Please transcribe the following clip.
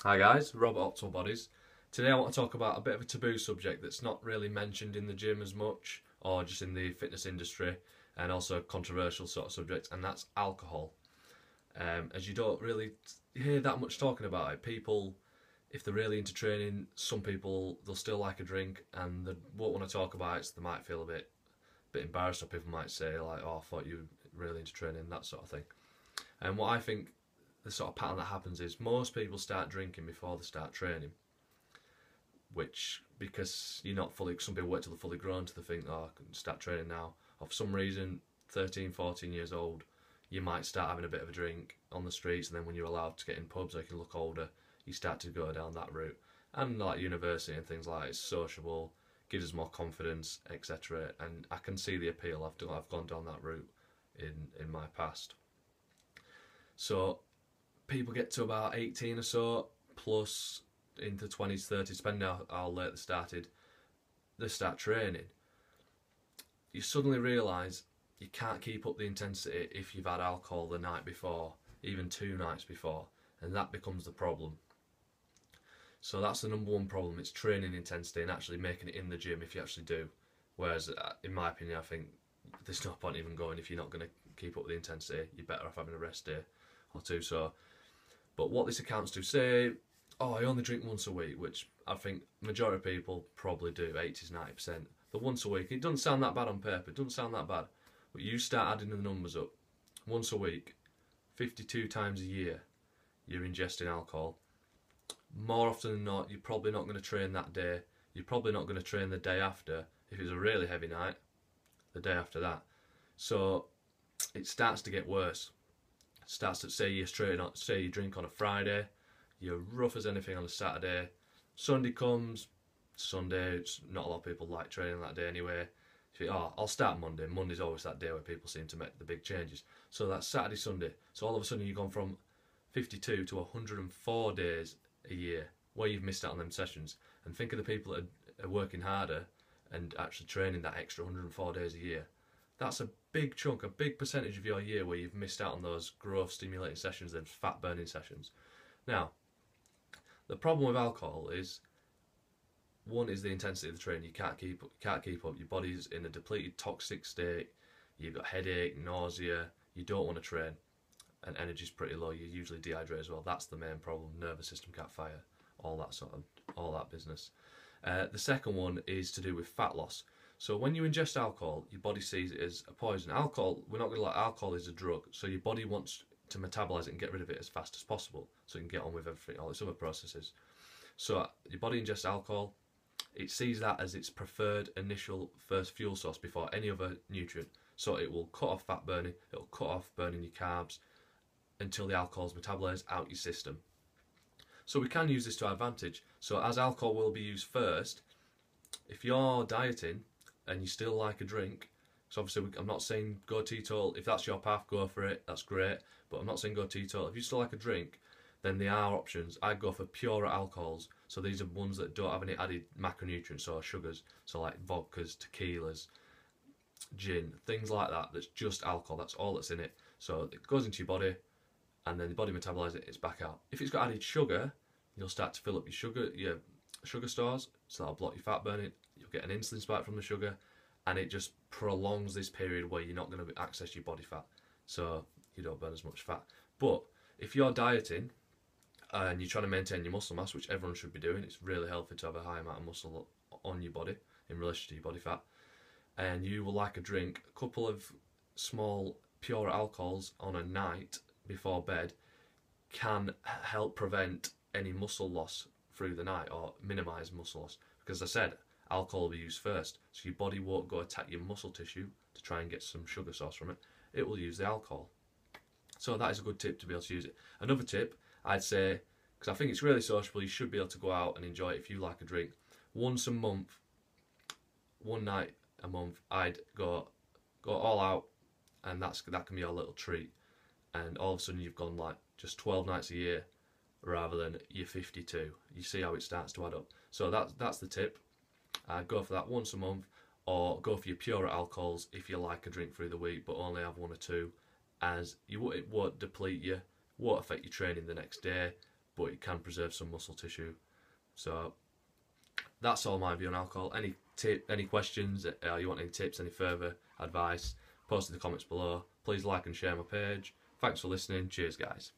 Hi guys, Rob at Optimal Bodies. Today I want to talk about a bit of a taboo subject that's not really mentioned in the gym as much or just in the fitness industry, and also a controversial sort of subject, and that's alcohol. As you don't really hear that much talking about it. People, if they're really into training, some people they'll still like a drink and they won't want to talk about it, so they might feel a bit embarrassed, or people might say like, "Oh, I thought you were really into training," that sort of thing. And what I think the sort of pattern that happens is most people start drinking before they start training, which because you're not fully, some people wait till they're fully grown to think, oh, I can start training now. Or for some reason, 13, 14 years old, you might start having a bit of a drink on the streets, and then when you're allowed to get in pubs or you can look older, you start to go down that route. And like university and things like that, it's sociable, gives us more confidence, etc. And I can see the appeal. I've gone down that route in my past. So people get to about 18 or so, plus into 20s, 30s, depending how late they start training. You suddenly realise you can't keep up the intensity if you've had alcohol the night before, even 2 nights before, and that becomes the problem. So that's the number one problem. It's training intensity and actually making it in the gym if you actually do. Whereas, in my opinion, I think there's no point even going if you're not going to keep up the intensity. You're better off having a rest day or two. So, but what this accounts to, say, oh, I only drink once a week, which I think majority of people probably do, 80s, 90%. The once a week, it doesn't sound that bad on paper, it doesn't sound that bad. But you start adding the numbers up. Once a week, 52 times a year, you're ingesting alcohol. More often than not, you're probably not going to train that day. You're probably not going to train the day after. If it's a really heavy night, the day after that. So it starts to get worse. It starts to say say you drink on a Friday, you're rough as anything on a Saturday. Sunday comes, Sunday, not a lot of people like training that day anyway. You think, oh, I'll start Monday. Monday's always that day where people seem to make the big changes. So that's Saturday, Sunday. So all of a sudden you've gone from 52 to 104 days a year where you've missed out on them sessions. And think of the people that are working harder and actually training that extra 104 days a year. That's a big chunk, a big percentage of your year where you've missed out on those growth stimulating sessions and fat burning sessions. Now, the problem with alcohol is, one is the intensity of the training. You can't keep up. Your body's in a depleted, toxic state. You've got headache, nausea. You don't want to train, and energy's pretty low. You're usually dehydrated as well. That's the main problem. Nervous system can't fire. All that business. The second one is to do with fat loss. So when you ingest alcohol, your body sees it as a poison. Alcohol, we're not going to lie, alcohol is a drug. So your body wants to metabolize it and get rid of it as fast as possible, so you can get on with everything, all its other processes. So your body ingests alcohol, it sees that as its preferred initial first fuel source before any other nutrient. So it will cut off fat burning, it'll cut off burning your carbs until the alcohol is metabolized out your system. So we can use this to our advantage. So as alcohol will be used first, if you're dieting and you still like a drink, so obviously I'm not saying go teetotal. If that's your path, go for it, that's great. But I'm not saying go teetotal. If you still like a drink, then there are options. I'd go for purer alcohols. So these are ones that don't have any added macronutrients or sugars. So like vodkas, tequilas, gin, things like that. That's just alcohol. That's all that's in it. So it goes into your body, and then the body metabolises it. It's back out. If it's got added sugar, you'll start to fill up your sugar stores. So that'll block your fat burning. You'll get an insulin spike from the sugar, and it just prolongs this period where you're not going to access your body fat. So you don't burn as much fat. But if you're dieting and you're trying to maintain your muscle mass, which everyone should be doing, it's really healthy to have a high amount of muscle on your body in relation to your body fat, and you will like a drink, a couple of small pure alcohols on a night before bed can help prevent any muscle loss through the night or minimise muscle loss. Because as I said, alcohol will be used first, so your body won't go attack your muscle tissue to try and get some sugar source from it. It will use the alcohol. So that is a good tip to be able to use it. Another tip I'd say, because I think it's really sociable, you should be able to go out and enjoy it if you like a drink. Once a month, one night a month, I'd go all out, and that can be your little treat. And all of a sudden you've gone like just 12 nights a year rather than your 52. You see how it starts to add up. So that's the tip. Go for that once a month, or go for your purer alcohols if you like a drink through the week, but only have one or two, as it won't deplete you, won't affect your training the next day, but it can preserve some muscle tissue. So that's all my view on alcohol. Any questions, you want any tips, any further advice, post in the comments below. Please like and share my page. Thanks for listening. Cheers, guys.